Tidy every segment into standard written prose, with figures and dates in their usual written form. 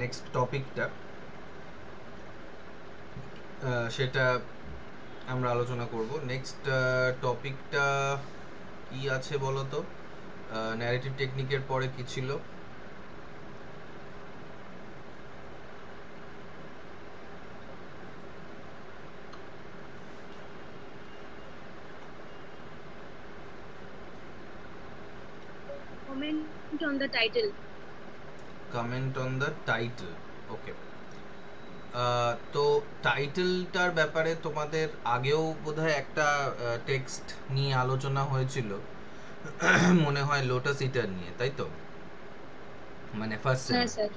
Next টপিকটা সেটা আমরা আলোচনা করব। নেক্সট টপিকটা কি আছে বলো তো? ন্যারেটিভ টেকনিকের পরে কি ছিল? Comment on the title. Comment on the title. Okay. তো টাইটেলটার ব্যাপারে তোমাদের আগেও বোধহয় একটা টেক্সট নিয়ে আলোচনা হয়েছিল, মনে হয় লোটাস ইটার নিয়ে, তাই তো? মানে ফার্স্ট হ্যাঁ সেমে। স্যার।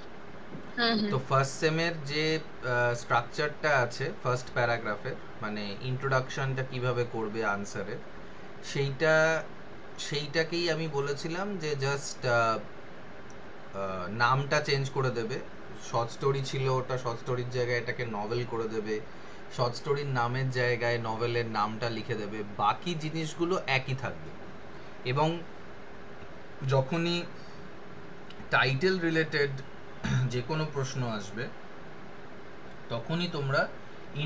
হ্যাঁ তো হ্যাঁ। ফার্স্ট সেমের যে স্ট্রাকচারটা আছে ফার্স্ট প্যারাগ্রাফের, মানে ইন্ট্রোডাকশনটা কিভাবে করবে আনসারের, সেইটা সেইটাকেই আমি বলেছিলাম যে জাস্ট নামটা চেঞ্জ করে দেবে। শর্ট স্টোরি ছিল, ওটা শর্ট স্টোরির জায়গায় এটাকে নভেল করে দেবে। শর্ট স্টোরির নামের জায়গায় নভেলের নামটা লিখে দেবে, বাকি জিনিসগুলো একই থাকবে। এবং যখনই টাইটেল রিলেটেড যে কোনো প্রশ্ন আসবে, তখনই তোমরা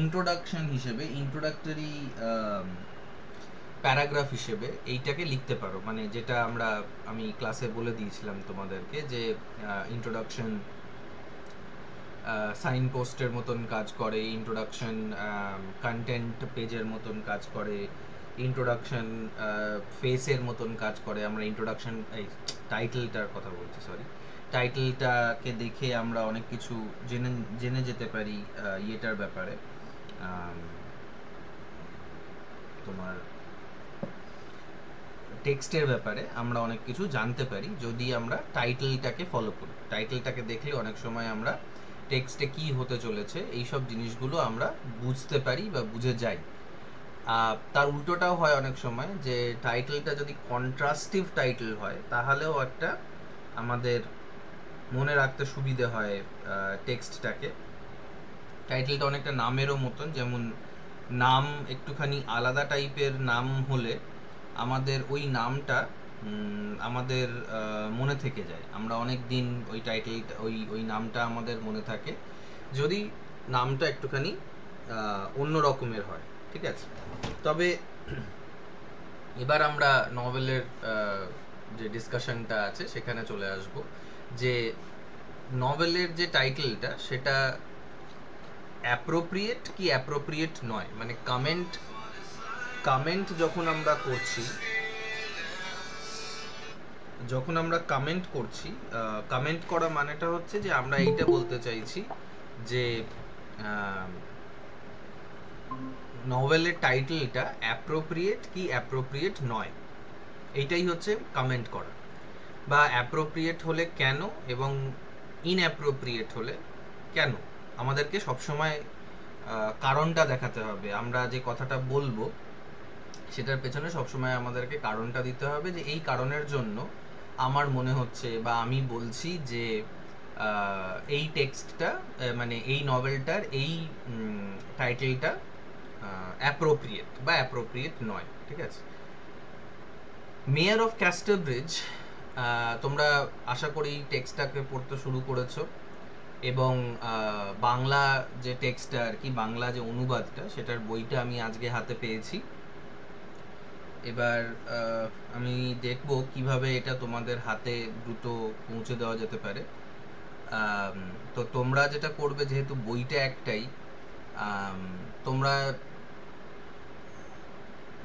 ইন্ট্রোডাকশন হিসেবে, ইন্ট্রোডাক্টরি প্যারাগ্রাফ হিসেবে এইটাকে লিখতে পারো। মানে যেটা আমি ক্লাসে বলে দিয়েছিলাম তোমাদেরকে, যে ইন্ট্রোডাকশন সাইন পোস্টের মতন কাজ করে, ইন্ট্রোডাকশন কন্টেন্ট পেজের মতন কাজ করে, ইন্ট্রোডাকশন ফেসের মতন কাজ করে। আমরা ইন্ট্রোডাকশন, এই টাইটেলটার কথা বলছি, সরি, টাইটেলটাকে দেখে আমরা অনেক কিছু জেনে জেনে যেতে পারি ইয়েটার ব্যাপারে, তোমার টেক্সটের ব্যাপারে আমরা অনেক কিছু জানতে পারি যদি আমরা টাইটেলটাকে ফলো করি। টাইটেলটাকে দেখলে অনেক সময় আমরা টেক্সটে কি হতে চলেছে এইসব জিনিসগুলো আমরা বুঝতে পারি বা বুঝে যাই। তার উল্টোটাও হয় অনেক সময়, যে টাইটেলটা যদি কন্ট্রাস্টিভ টাইটেল হয় তাহলেও একটা আমাদের মনে রাখতে সুবিধে হয় টেক্সটটাকে। টাইটেলটা অনেকটা নামেরও মতন, যেমন নাম একটুখানি আলাদা টাইপের নাম হলে আমাদের ওই নামটা আমাদের মনে থেকে যায়। আমরা অনেক দিন ওই টাইটেলটা, ওই নামটা আমাদের মনে থাকে যদি নামটা একটুখানি অন্য রকমের হয়। ঠিক আছে? তবে এবার আমরা নভেলের যে ডিসকাশনটা আছে সেখানে চলে আসব, যে নভেলের যে টাইটেলটা সেটা অ্যাপ্রোপ্রিয়েট কি অ্যাপ্রোপ্রিয়েট নয়। মানে কমেন্ট কমেন্ট যখন আমরা কমেন্ট করছি, কমেন্ট করা মানেটা হচ্ছে যে আমরা এইটা বলতে চাইছি যে নভেলের টাইটেলটা অ্যাপ্রোপ্রিয়েট কি অ্যাপ্রোপ্রিয়েট নয়, এইটাই হচ্ছে কমেন্ট করা। বা অ্যাপ্রোপ্রিয়েট হলে কেন এবং ইনঅ্যাপ্রোপ্রিয়েট হলে কেন, আমাদেরকে সবসময় কারণটা দেখাতে হবে। আমরা যে কথাটা বলবো সেটার পেছনে সবসময় আমাদেরকে কারণটা দিতে হবে, যে এই কারণের জন্য আমার মনে হচ্ছে বা আমি বলছি যে এই টেক্সটটা, মানে এই নভেলটার এই টাইটেলটা অ্যাপ্রোপ্রিয়েট বা অ্যাপ্রোপ্রিয়েট নয়। ঠিক আছে? মেয়ার অফ ক্যাস্টারব্রিজ, তোমরা আশা করি টেক্সটটাকে পড়তে শুরু করেছো, এবং বাংলা যে টেক্সটটা আর কি, বাংলা যে অনুবাদটা, সেটার বইটা আমি আজকে হাতে পেয়েছি। এবার আমি দেখব কিভাবে এটা তোমাদের হাতে দ্রুত পৌঁছে দেওয়া যেতে পারে। তো তোমরা যেটা করবে, যেহেতু বইটা একটাই, তোমরা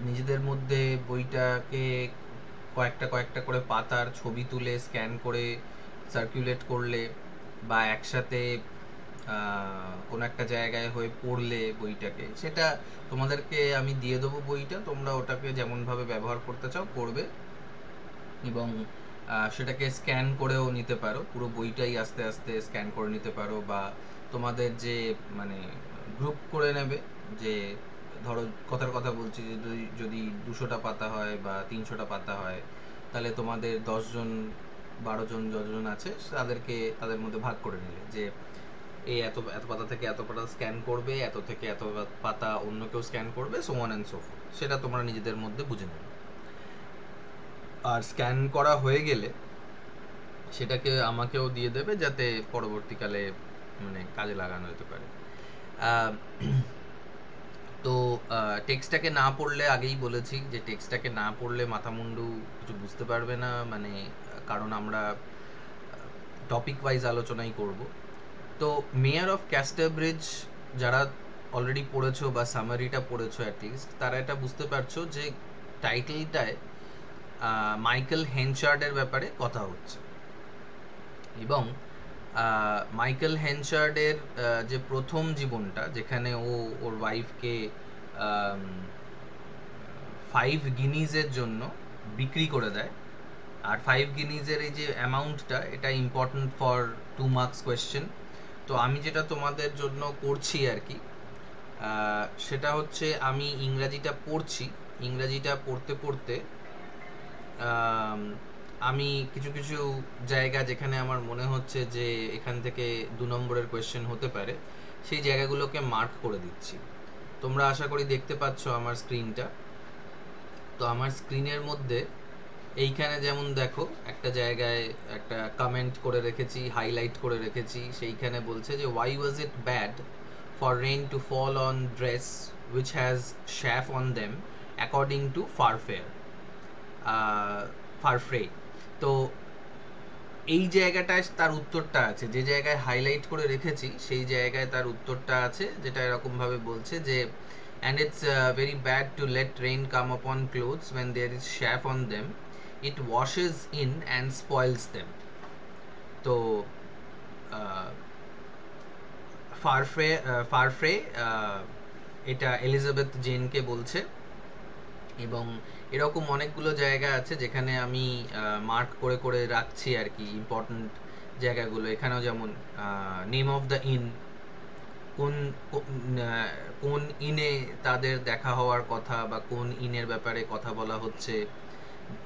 নিজেদের মধ্যে বইটাকে কয়েকটা কয়েকটা করে পাতার ছবি তুলে স্ক্যান করে সার্কুলেট করলে, বা একসাথে কোনো একটা জায়গায় হয়ে পড়লে বইটাকে, সেটা তোমাদেরকে আমি দিয়ে দেবো বইটা, তোমরা ওটাকে যেমনভাবে ব্যবহার করতে চাও করবে। এবং সেটাকে স্ক্যান করেও নিতে পারো, পুরো বইটাই আস্তে আস্তে স্ক্যান করে নিতে পারো। বা তোমাদের যে, মানে গ্রুপ করে নেবে, যে ধরো কথার কথা বলছি, যে যদি 200টা পাতা হয় বা 300টা পাতা হয়, তাহলে তোমাদের 10 জন 12 জন যতজন আছে তাদেরকে তাদের মধ্যে ভাগ করে নিলে, যে এই এত এত পাতা থেকে এত পাতা স্ক্যান করবে, এত থেকে এত পাতা অন্য কেউ স্ক্যান করবে, so on and so fourth. সেটা তোমরা নিজেদের মধ্যে বুঝে নেবে। আর স্ক্যান করা হয়ে গেলে সেটাকে আমাকেও দিয়ে দেবে, যাতে পরবর্তীকালে মানে কাজে লাগানো যেতে পারে। তো টেক্সটটাকে না পড়লে, আগেই বলেছি যে টেক্সটটাকে না পড়লে মাথামুন্ডু কিছু বুঝতে পারবে না, মানে কারণ আমরা টপিক ওয়াইজ আলোচনাই করব। তো মেয়র অফ ক্যাস্টারব্রিজ যারা অলরেডি পড়েছো বা সামারিটা পড়েছো অ্যাটলিস্ট, তারা এটা বুঝতে পারছো যে টাইটেলটায় মাইকেল হেনশার্ডের ব্যাপারে কথা হচ্ছে। এবং মাইকেল হেনশার্ডের যে প্রথম জীবনটা, যেখানে ও ওর ওয়াইফকে 5 গিনিজের জন্য বিক্রি করে দেয়। আর 5 গিনিজের এই যে অ্যামাউন্টটা, এটা ইম্পর্টেন্ট ফর 2 মার্কস কোয়েশ্চেন। তো আমি যেটা তোমাদের জন্য করছি আর কি, সেটা হচ্ছে আমি ইংরাজিটা পড়ছি। ইংরাজিটা পড়তে পড়তে আমি কিছু কিছু জায়গা যেখানে আমার মনে হচ্ছে যে এখান থেকে 2 নম্বরের কোয়েশ্চেন হতে পারে, সেই জায়গাগুলোকে মার্ক করে দিচ্ছি। তোমরা আশা করি দেখতে পাচ্ছ আমার স্ক্রিনটা। তো আমার স্ক্রিনের মধ্যে এইখানে যেমন দেখো, একটা জায়গায় একটা কমেন্ট করে রেখেছি, হাইলাইট করে রেখেছি। সেইখানে বলছে যে why was it bad for rain to fall on dress which has chaff on them according to Farfrae। তো এই জায়গাটায় তার উত্তরটা আছে, যে জায়গায় হাইলাইট করে রেখেছি সেই জায়গায় তার উত্তরটা আছে, যেটা এরকম ভাবে বলছে যে and it's very bad to let rain come upon clothes when there is chaff on them, it washes in and spoils them। তো ফারফ্রে এটা এলিজাবেথ জেনকে বলছে। এবং এরকম অনেকগুলো জায়গা আছে যেখানে আমি মার্ক করে করে রাখছি আর কি, ইম্পর্টেন্ট জায়গাগুলো। এখানেও যেমন নেম অফ দ্য ইন, কোন কোন ইনে তাদের দেখা হওয়ার কথা বা কোন ইনের ব্যাপারে কথা বলা হচ্ছে।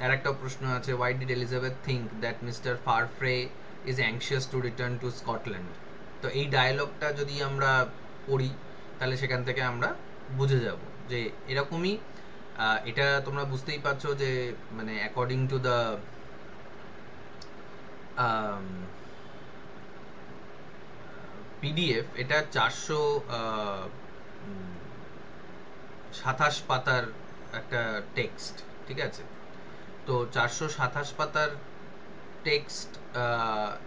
আর একটা প্রশ্ন আছে, why did Elizabeth think that Mr. Farfrae is anxious to return to Scotland। তো এই ডায়লগটা যদি আমরা পড়ি তাহলে সেখান থেকে আমরা বুঝে যাব যে এরকমই। এটা তোমরা বুঝতেই পারছো যে মানে অ্যাকর্ডিং টু দ্য পিডিএফ, এটা 427 পাতার একটা টেক্সট, ঠিক আছে। তো 427 পাতার টেক্সট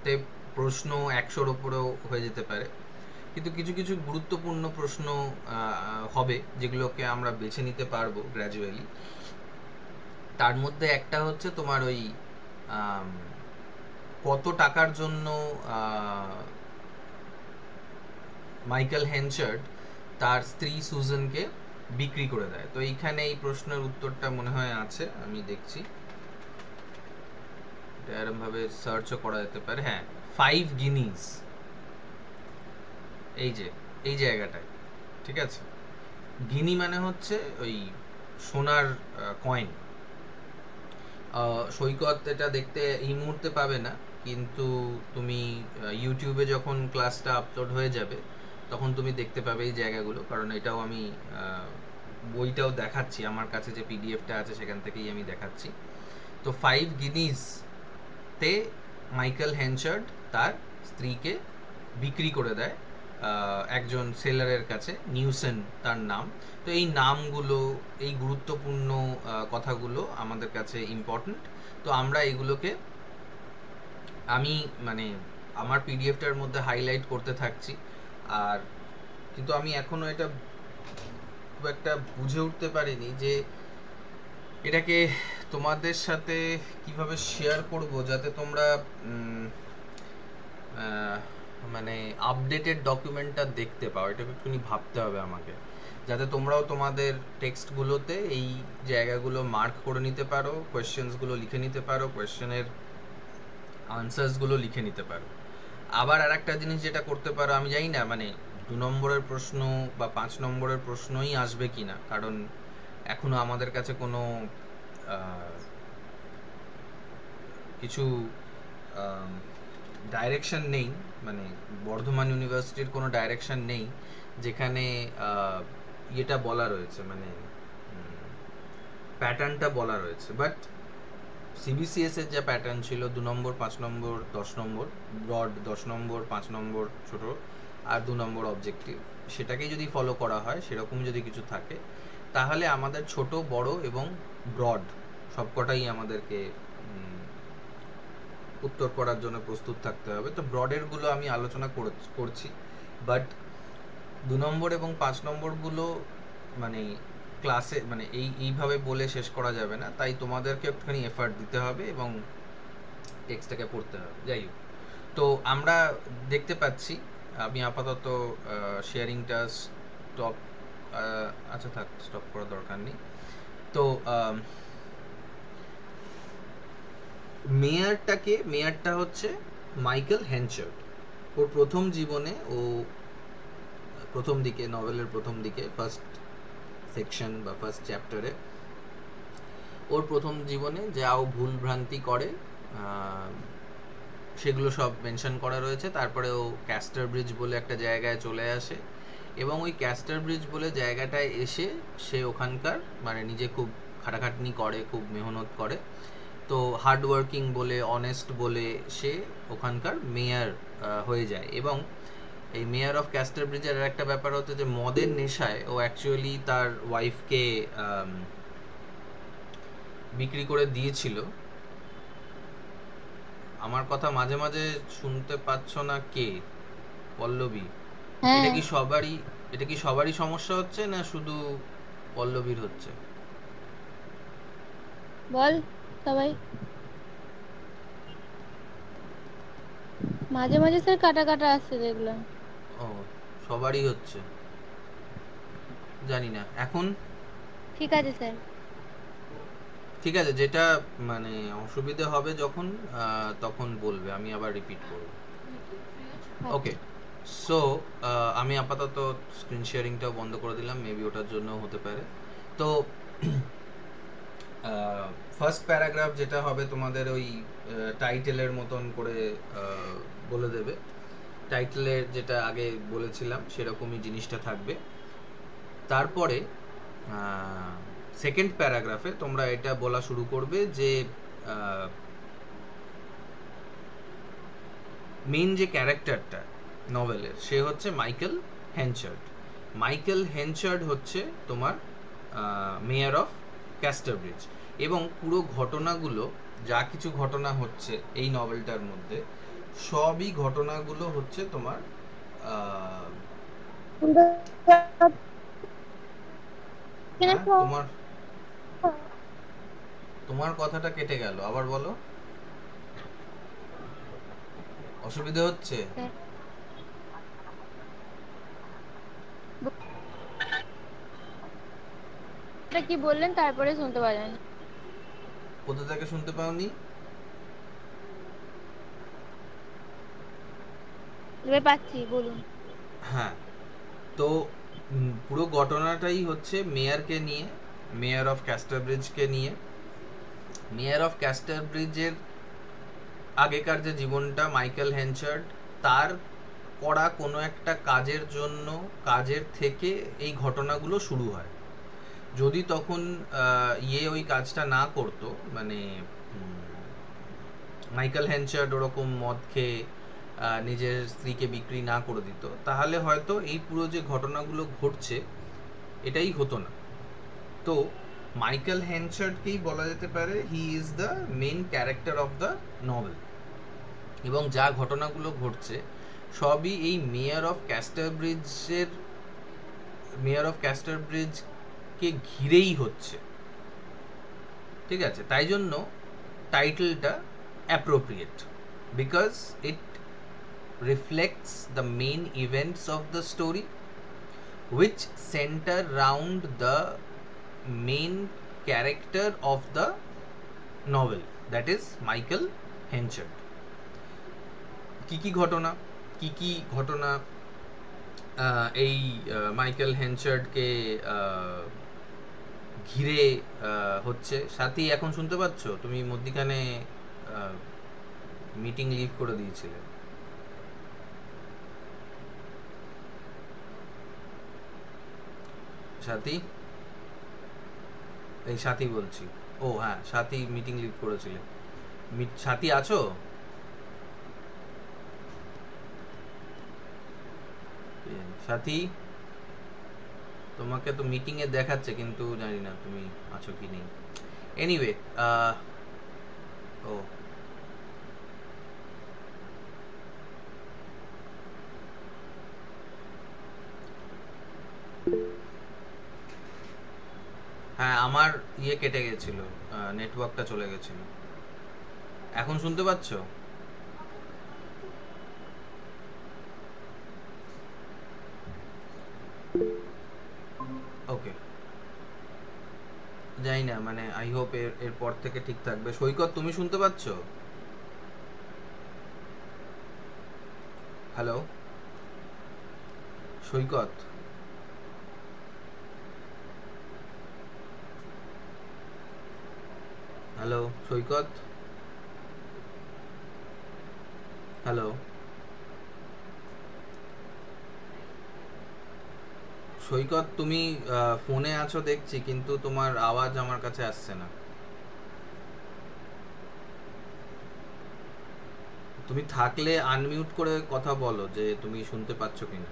তে প্রশ্ন 100-র উপরেও হয়ে যেতে পারে, কিন্তু কিছু কিছু গুরুত্বপূর্ণ প্রশ্ন হবে যেগুলোকে আমরা বেছে নিতে পারবো গ্র্যাজুয়ালি। তার মধ্যে একটা হচ্ছে তোমার ওই কত টাকার জন্য মাইকেল হেনশার্ড তার স্ত্রী সুজানকে বিক্রি করে দেয়। তো এইখানে এই প্রশ্নের উত্তরটা মনে হয় আছে, আমি দেখছি, এটা এরকম ভাবে সার্চও করা যেতে পারে। হ্যাঁ, 5 গিনিজ, এই যে এই জায়গাটায়, ঠিক আছে। গিনি মানে হচ্ছে ওই সোনার কয়েন। সৈকত এটা দেখতে এই মুহূর্তে পাবে না, কিন্তু তুমি ইউটিউবে যখন ক্লাসটা আপলোড হয়ে যাবে তখন তুমি দেখতে পাবে এই জায়গাগুলো, কারণ এটাও আমি বইটাও দেখাচ্ছি, আমার কাছে যে পিডিএফটা আছে সেখান থেকেই আমি দেখাচ্ছি। তো 5 গিনিজ তে মাইকেল হেনশার্ড তার স্ত্রীকে বিক্রি করে দেয় একজন সেলারের কাছে, নিউসেন তার নাম। তো এই নামগুলো, এই গুরুত্বপূর্ণ কথাগুলো আমাদের কাছে ইম্পর্টেন্ট। তো আমরা এগুলোকে আমি মানে আমার পিডিএফটার মধ্যে হাইলাইট করতে থাকছি। আর কিন্তু আমি এখনো এটা খুব একটা বুঝে উঠতে পারিনি যে এটাকে তোমাদের সাথে কিভাবে শেয়ার করব যাতে তোমরা মানে আপডেটেড ডকুমেন্টটা দেখতে পাও। এটা একটুখানি ভাবতে হবে আমাকে, যাতে তোমরাও তোমাদের টেক্সটগুলোতে এই জায়গাগুলো মার্ক করে নিতে পারো, কোয়েশ্চেন্সগুলো লিখে নিতে পারো, কোয়েশ্চেনের আনসার্সগুলো লিখে নিতে পারো। আবার আর একটা জিনিস যেটা করতে পারো, আমি জানি না মানে 2 নম্বরের প্রশ্ন বা 5 নম্বরের প্রশ্নই আসবে কিনা, কারণ এখনো আমাদের কাছে কোনো কিছু ডাইরেকশন নেই, মানে বর্ধমান ইউনিভার্সিটির কোনো ডাইরেকশন নেই যেখানে ইয়েটা বলা রয়েছে, মানে প্যাটার্নটা বলা রয়েছে। বাট সিবিসিএস এর যে প্যাটার্ন ছিল 2 নম্বর 5 নম্বর 10 নম্বর ব্রড, 10 নম্বর 5 নম্বর ছোট আর 2 নম্বর অবজেক্টিভ, সেটাকেই যদি ফলো করা হয়, সেরকম যদি কিছু থাকে, তাহলে আমাদের ছোট বড় এবং ব্রড সবকটাই আমাদেরকে উত্তর করার জন্য প্রস্তুত থাকতে হবে। তো ব্রডের গুলো আমি আলোচনা করছি, বাট 2 নম্বর এবং 5 নম্বরগুলো মানে ক্লাসে মানে এইভাবে বলে শেষ করা যাবে না, তাই তোমাদেরকে একটুখানি এফার্ট দিতে হবে এবং টেক্সটটাকে পড়তে হবে। যাই হোক, তো আমরা দেখতে পাচ্ছি, আমি আপাতত শেয়ারিংটা স্টপ, আচ্ছা থাক, স্টপ করার দরকার নেই। তো মেয়ারটা হচ্ছে মাইকেল হেনচার্ড। ওর প্রথম জীবনে, ও প্রথম দিকে, নভেলের প্রথম দিকে ফার্স্ট সেকশন বা ফার্স্ট চ্যাপ্টারে ওর প্রথম জীবনে যা ও ভুল ভ্রান্তি করে সেগুলো সব মেনশন করা রয়েছে। তারপরে ও ক্যাস্টার ব্রিজ বলে একটা জায়গায় চলে আসে এবং ওই ক্যাস্টার ব্রিজ বলে জায়গাটায় এসে সে ওখানকার মানে নিজে খুব খাটাখাটনি করে, খুব মেহনত করে, তো হার্ড ওয়ার্কিং বলে, অনেস্ট বলে সে ওখানকার মেয়র হয়ে যায়। এবং এই মেয়র অফ ক্যাস্টার ব্রিজের একটা ব্যাপার হচ্ছে যে মদের নেশায় ও অ্যাকচুয়ালি তার ওয়াইফকে বিক্রি করে দিয়েছিল। আমার কথা মাঝে মাঝে শুনতে পাচ্ছ না কে? পল্লবী, এটা হ্যাঁ কি সবারই এটা কি সবারই সমস্যা হচ্ছে না শুধু পল্লবীর হচ্ছে? বল সবাই। মাঝে মাঝে স্যার কাটা কাটা আসছে দেখলাম। ও, সবারই হচ্ছে, জানি না এখন। ঠিক আছে স্যার। ঠিক আছে, যেটা মানে অসুবিধে হবে যখন তখন বলবে, আমি আবার রিপিট করব। ওকে, সো আমি আপাতত স্ক্রিন শেয়ারিংটাও বন্ধ করে দিলাম, মেবি ওটার জন্য হতে পারে। তো ফার্স্ট প্যারাগ্রাফ যেটা হবে তোমাদের ওই টাইটেলের মতন করে বলে দেবে। টাইটেলের যেটা আগে বলেছিলাম সেরকমই জিনিসটা থাকবে। তারপরে সেকেন্ড প্যারাগ্রাফে তোমরা এটা বলা শুরু করবে যে মেইন যে ক্যারেক্টারটা নভেলের, সে হচ্ছে মাইকেল হেনচার্ড। মাইকেল হেনচার্ড হচ্ছে তোমার মেয়র অফ ক্যাস্টারব্রিজ, এবং পুরো ঘটনাগুলো, যা কিছু ঘটনা হচ্ছে এই নভেলটার মধ্যে, সবই ঘটনাগুলো হচ্ছে তোমার হ্যাঁ, তোমার কথাটা কেটে গেল, আবার বলো। অসুবিধা হচ্ছে? এটা কি বললেন তারপরে শুনতে পারেন? কোথা থেকে শুনতে পাওনি? এবার পাচ্ছি, বলুন। হ্যাঁ, তো পুরো ঘটনাটাই হচ্ছে মেয়রকে নিয়ে, মেয়র অফ ক্যাস্টারব্রিজকে নিয়ে। মেয়র অফ ক্যাস্টারব্রিজের আগেকার যে জীবনটা, মাইকেল হেনচার্ড তার করা কোনো একটা কাজের জন্য, কাজের থেকে এই ঘটনাগুলো শুরু হয়। যদি তখন ওই কাজটা না করতো, মানে মাইকেল হেনচার্ড ওরকম মদ খেয়ে নিজের স্ত্রীকে বিক্রি না করে দিত, তাহলে হয়তো এই পুরো যে ঘটনাগুলো ঘটছে এটাই হতো না। তো মাইকেল হেনচার্ডকেই বলা যেতে পারে he is the main character of the novel, এবং যা ঘটনাগুলো ঘটছে সবই এই মেয়র অফ ক্যাস্টারব্রিজকে ঘিরেই হচ্ছে। ঠিক আছে, তাই জন্য টাইটেলটা appropriate, because it reflects the main events of the story which center round the main character of the novel, that is Michael Henchard. কি ঘটনা এই মাইকেল হেনচার্ডকে ঘিরে হচ্ছে। সাথী, এখন শুনতে পাচ্ছ? তুমি মধ্যিখানে মিটিং লিভ করে দিয়েছিলে। সাথী, এই সাথী বলছি। ও হ্যাঁ, সাথী মিটিং লিড করেছিলে। সাথী আছো? সাথী, তোমাকে তো মিটিং এ দেখাচ্ছে, কিন্তু জানি না তুমি আছো কি নেই। এনিওয়ে, ও হ্যাঁ, আমার ইয়ে কেটে গেছিল, নেটওয়ার্কটা চলে গেছিল। এখন শুনতে পাচ্ছো? ওকে, জানি না, মানে আই হোপ এরপর থেকে ঠিক থাকবে। সৈকত, তুমি শুনতে পাচ্ছো? হ্যালো সৈকত, হ্যালো সৈকত, হ্যালো সৈকত, তুমি ফোনে আছো দেখছি, কিন্তু তোমার আওয়াজ আমার কাছে আসছে না। তুমি থাকলে আনমিউট করে কথা বলো, যে তুমি শুনতে পাচ্ছ কিনা।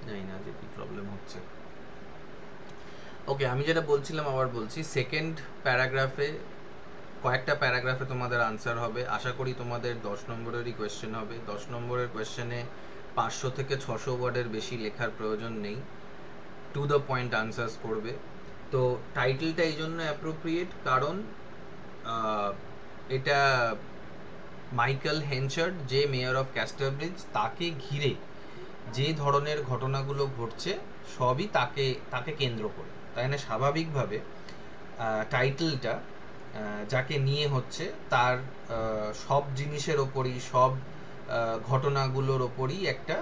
জানি না যে কি প্রবলেম হচ্ছে। ওকে, আমি যেটা বলছিলাম আবার বলছি। সেকেন্ড প্যারাগ্রাফে, কয়েকটা প্যারাগ্রাফে তোমাদের আনসার হবে। আশা করি তোমাদের 10 নম্বরেরই কোয়েশ্চেন হবে। 10 নম্বরের কোয়েশ্চেনে 500 থেকে 600 ওয়ার্ডের বেশি লেখার প্রয়োজন নেই, টু দ্য পয়েন্ট আনসার্স করবে। তো টাইটেলটা এই জন্য অ্যাপ্রোপ্রিয়েট, কারণ এটা মাইকেল হেনচার্ড, যে মেয়র অফ ক্যাস্টারব্রিজ, তাকে ঘিরে যে ধরনের ঘটনাগুলো ঘটছে সবই তাকে তাকে কেন্দ্র করে। তাই না, স্বাভাবিকভাবে টাইটেলটা যাকে নিয়ে হচ্ছে তার সব জিনিসের ওপরই, সব ঘটনাগুলোর ওপরই একটা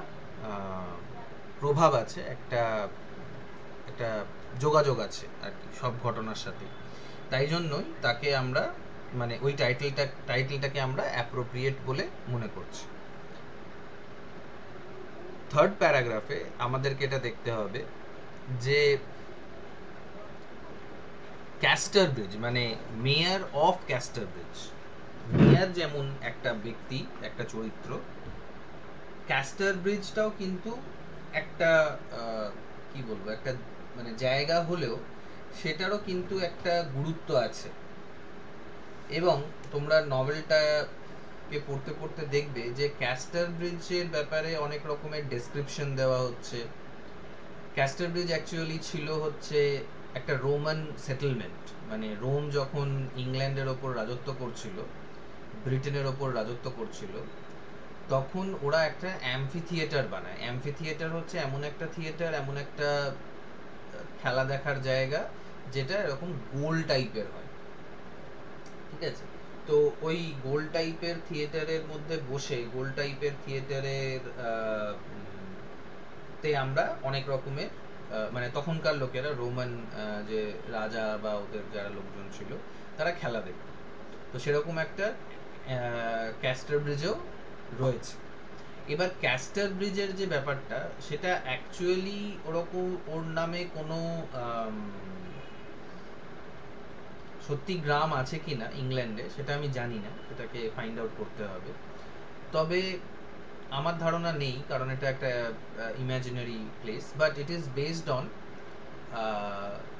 প্রভাব আছে, একটা একটা যোগাযোগ আছে আর কি সব ঘটনার সাথে। তাই জন্যই তাকে আমরা, মানে ওই টাইটেলটাকে আমরা অ্যাপ্রোপ্রিয়েট বলে মনে করছি। থার্ড প্যারাগ্রাফে আমাদেরকে এটা দেখতে হবে যে ক্যাস্টারব্রিজ মানে মেয়র অফ ক্যাস্টারব্রিজ। মেয়র যেমন একটা ব্যক্তি, একটা চরিত্র, ক্যাস্টারব্রিজটাও কিন্তু একটা কি বলবো, একটা মানে জায়গা হলেও সেটারও কিন্তু একটা গুরুত্ব আছে। এবং তোমরা নভেলটাকে পড়তে পড়তে দেখবে যে ক্যাস্টারব্রিজের ব্যাপারে অনেক রকমের ডেসক্রিপশন দেওয়া হচ্ছে। ক্যাস্টারব্রিজ অ্যাকচুয়ালি ছিল হচ্ছে একটা রোমান সেটেলমেন্ট, মানে রোম যখন ইংল্যান্ডের ওপর রাজত্ব করছিল, ব্রিটেনের ওপর রাজত্ব করছিল, তখন ওরা একটা অ্যাম্ফি থিয়েটার বানায়। অ্যাম্ফি থিয়েটার হচ্ছে এমন একটা থিয়েটার, এমন একটা খেলা দেখার জায়গা যেটা এরকম গোল টাইপের হয়, ঠিক আছে? তো ওই গোল টাইপের থিয়েটারের মধ্যে বসে, গোল টাইপের থিয়েটারের তে আমরা অনেক রকমের মানে তখনকার লোকেরা, রোমান যে রাজা বা ওদের যারা লোকজন ছিল, তারা খেলা দেখত। তো সেরকম একটা ক্যাস্টার ব্রিজও রয়েছে। এবার ক্যাস্টার ব্রিজের যে ব্যাপারটা, সেটা অ্যাকচুয়ালি ওরকম ওর নামে কোনো সত্যি গ্রাম আছে কিনা ইংল্যান্ডে সেটা আমি জানি না, সেটাকে ফাইন্ড আউট করতে হবে। তবে আমার ধারণা নেই, কারণ এটা একটা imaginary place, but it is based on,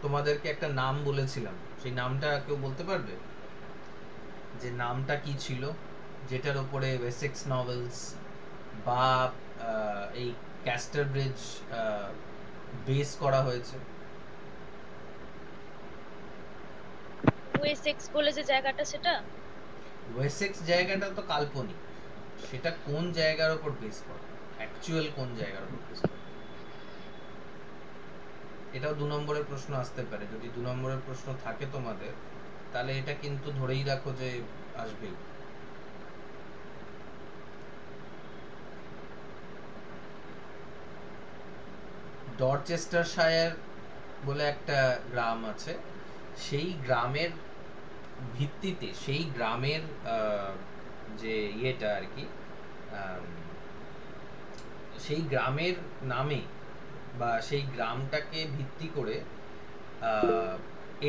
তোমাদেরকে একটা নাম বলেছিলাম, সেই নামটা কেউ বলতে পারবে যে নামটা কি ছিল, যেটার উপরে ওয়েসেক্স নভেলস বা এই ক্যাস্টার ব্রিজ বেস করা হয়েছে? ওয়েসেক্স বলে যে জায়গাটা, সেটা? ওয়েসেক্স জায়গাটা তো কাল্পনিক, সেটা কোন জায়গার উপর বেস করা, অ্যাকচুয়াল কোন জায়গার উপর বেস করা, এটাও 2 নম্বরের প্রশ্ন আসতে পারে। যদি 2 নম্বরের প্রশ্ন থাকে তোমাদের, তাহলে এটা কিন্তু ধরেই রাখো যে আসবেই। ডরচেস্টারশায়ার বলে একটা গ্রাম আছে, সেই গ্রামের ভিত্তিতে, সেই গ্রামের যে ইয়েটা আর কি, সেই গ্রামের নামে বা সেই গ্রামটাকে ভিত্তি করে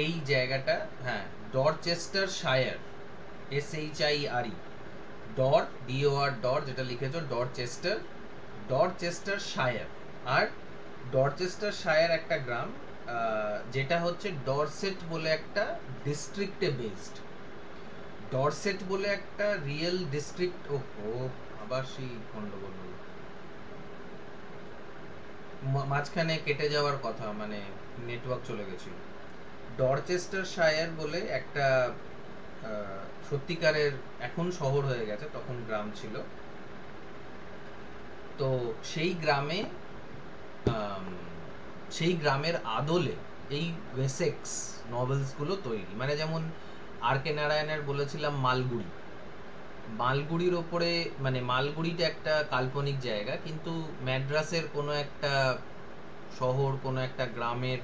এই জায়গাটা, হ্যাঁ, ডরচেস্টার শায়ার, SHIRE, DOR যেটা লিখেছো ডরচেস্টার শায়ার। আর ডরচেস্টার শায়ার একটা গ্রাম, যেটা হচ্ছে ডরসেট বলে একটা ডিস্ট্রিক্টে বেসড। ডরসেট বলে একটা রিয়েল ডিস্ট্রিক্ট, ওহো আবার সেই গন্ডগোল হলো, মাঝখানে কেটে যাওয়ার কথা, মানে নেটওয়ার্ক চলে গেছিল। ডরচেস্টার শায়ার বলে একটা সত্যিকারের, এখন শহর হয়ে গেছে, তখন গ্রাম ছিল। তো সেই গ্রামে, সেই গ্রামের আদলে এই ওয়েসেক্স নভেলসগুলো তৈরি। মানে যেমন আর.কে. নারায়ণের বলেছিলাম মালগুড়ি, মালগুড়ির ওপরে, মানে মালগুড়িটা একটা কাল্পনিক জায়গা, কিন্তু ম্যাড্রাসের কোনো একটা শহর, কোনো একটা গ্রামের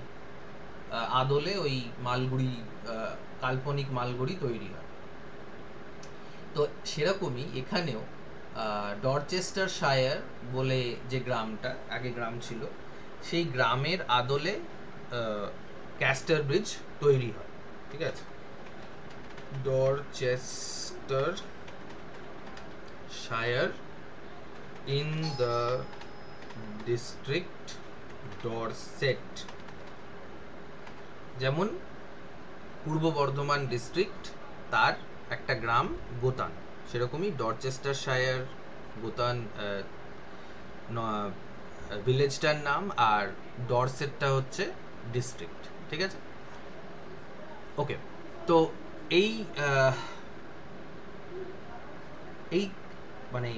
আদলে ওই মালগুড়ি, কাল্পনিক মালগুড়ি তৈরি হয়। তো সেরকমই এখানেও ডরচেস্টার শায়ার বলে যে গ্রামটা আগে গ্রাম ছিল, সেই গ্রামের আদলে ক্যাস্টার ব্রিজ তৈরি হয়। ঠিক আছে, Dorchester share in the district Dorset, যেমন পূর্ব বর্ধমান ডিস্ট্রিক্ট, তার একটা গ্রাম গোতান, সেরকমই ডরচেস্টার শায়ার, গোতান ভিলেজটার নাম, আর ডরসেটটা হচ্ছে ডিস্ট্রিক্ট। ঠিক আছে, ওকে। তো এই এই মানে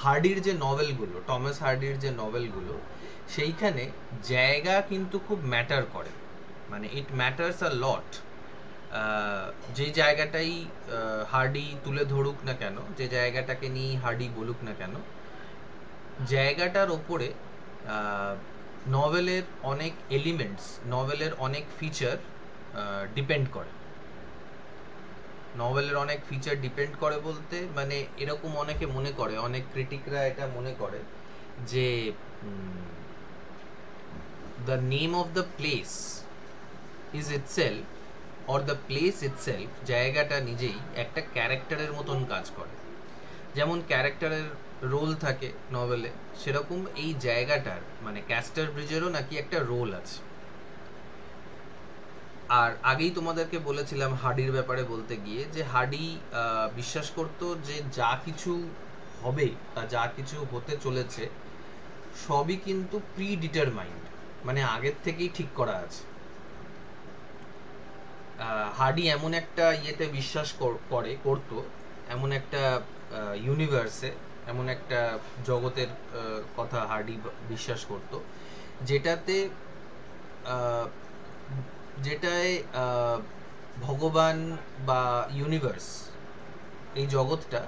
হার্ডির যে নভেলগুলো, টমাস হার্ডির যে নভেলগুলো, সেইখানে জায়গা কিন্তু খুব ম্যাটার করে, মানে ইট ম্যাটার্স আ লট। যে জায়গাটাই হার্ডি তুলে ধরুক না কেন, যে জায়গাটাকে নিয়ে হার্ডি বলুক না কেন, জায়গাটার ওপরে নভেলের অনেক এলিমেন্টস, নভেলের অনেক ফিচার ডিপেন্ড করে। নভেলের অনেক ফিচার ডিপেন্ড করে বলতে, মানে এরকম অনেকে মনে করে, অনেক ক্রিটিকরা এটা মনে করে যে the name of the place is itself, or the place itself, জায়গাটা নিজেই একটা ক্যারেক্টারের মতন কাজ করে। যেমন ক্যারেক্টারের রোল থাকে নভেলে, সেরকম এই জায়গাটার, মানে ক্যাস্টার ব্রিজেরও নাকি একটা রোল আছে। আর আগেই তোমাদেরকে বলেছিলাম হার্ডির ব্যাপারে বলতে গিয়ে, যে হার্ডি বিশ্বাস করতো যে যা কিছু হবে বা যা কিছু হতে চলেছে সবই কিন্তু প্রি ডিটারমাইন্ড, মানে আগের থেকেই ঠিক করা আছে। হার্ডি এমন একটা ইয়েতে বিশ্বাস করতো, এমন একটা ইউনিভার্সে, এমন একটা জগতের কথা হার্ডি বিশ্বাস করতো, যেটায় ভগবান বা ইউনিভার্স, এই জগৎটা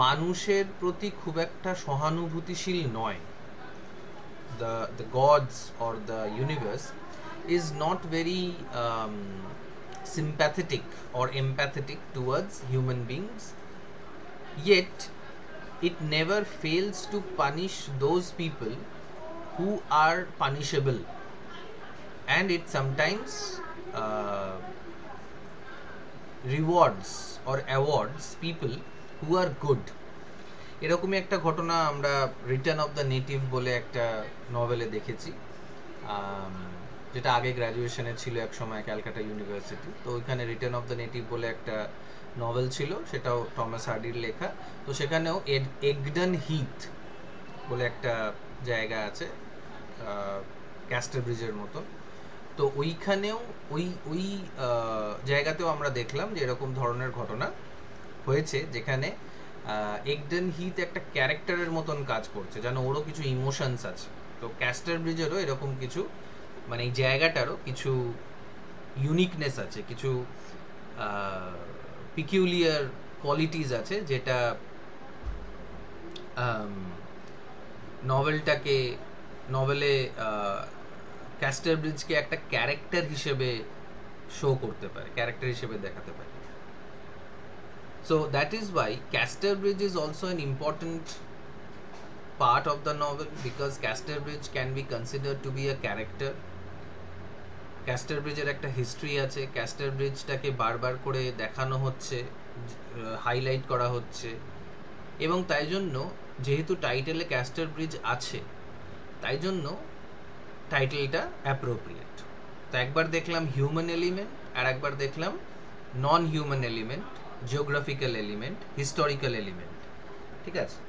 মানুষের প্রতি খুব একটা সহানুভূতিশীল নয়। The gods or the universe is not very sympathetic or empathetic towards human beings, yet it never fails to punish those people who are punishable, and it sometimes rewards or awards people who are good. এরকমই একটা ঘটনা আমরা return of the native বলে একটা নভেলে দেখেছি, যেটা আগে গ্র্যাজুয়েশনে ছিল এক সময় ক্যালকাটা ইউনিভার্সিটি। তো ওইখানে রিটার্ন অফ দ্য নেটিভ বলে একটা নভেল ছিল, সেটাও টমাস হার্ডির লেখা। তো সেখানেও এগডন হিথ বলে একটা জায়গা আছে ক্যাস্টার ব্রিজের মতো। তো ওইখানেও ওই জায়গাতেও আমরা দেখলাম যে এরকম ধরনের ঘটনা হয়েছে, যেখানে এগডন হিথ একটা ক্যারেক্টারের মতন কাজ করছে, যেন ওরও কিছু ইমোশনস আছে। তো ক্যাস্টার ব্রিজেরও এরকম কিছু, মানে এই জায়গাটারও কিছু ইউনিকনেস আছে, কিছু পিকিউলিয়ার কোয়ালিটিস আছে, যেটা নভেলে ক্যাস্টার ব্রিজকে একটা ক্যারেক্টার হিসেবে শো করতে পারে, ক্যারেক্টার হিসেবে দেখাতে পারে। So that is why Castor Bridge is also an important part of the novel, because Castor Bridge can be considered to be a character. Castor ব্রিজের একটা হিস্ট্রি আছে, ক্যাস্টার ব্রিজটাকে বারবার করে দেখানো হচ্ছে, হাইলাইট করা হচ্ছে, এবং তাই জন্য যেহেতু টাইটেলে ক্যাস্টার ব্রিজ আছে, তাই জন্য টাইটেলটা অ্যাপ্রোপ্রিয়েট। তো একবার দেখলাম হিউম্যান এলিমেন্ট, আর একবার দেখলাম নন human element, geographical element, historical element. ঠিক আছে,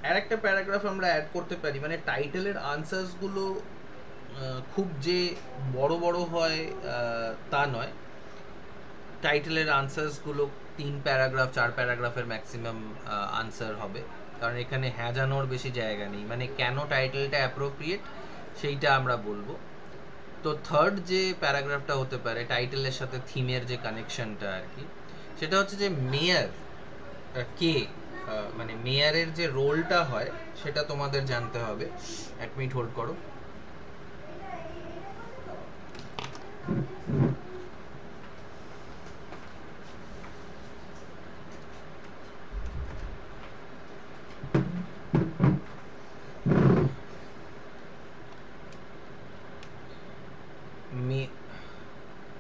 আর একটা প্যারাগ্রাফ আমরা অ্যাড করতে পারি, মানে টাইটেলের আনসার্সগুলো খুব যে বড় বড় হয় তা নয়। টাইটেলের আনসার্সগুলো 3 প্যারাগ্রাফ 4 প্যারাগ্রাফের ম্যাক্সিমাম আনসার হবে, কারণ এখানে হ্যাজানোর বেশি জায়গা নেই, মানে কেন টাইটেলটা অ্যাপ্রোপ্রিয়েট সেইটা আমরা বলবো। তো থার্ড যে প্যারাগ্রাফটা হতে পারে টাইটেলের সাথে থিমের যে কানেকশনটা আর কি, সেটা হচ্ছে যে মেয়ার কে, মানে মেয়ারের যে রোলটা হয় সেটা তোমাদের জানতে হবে। 1 মিনিট হোল্ড করো।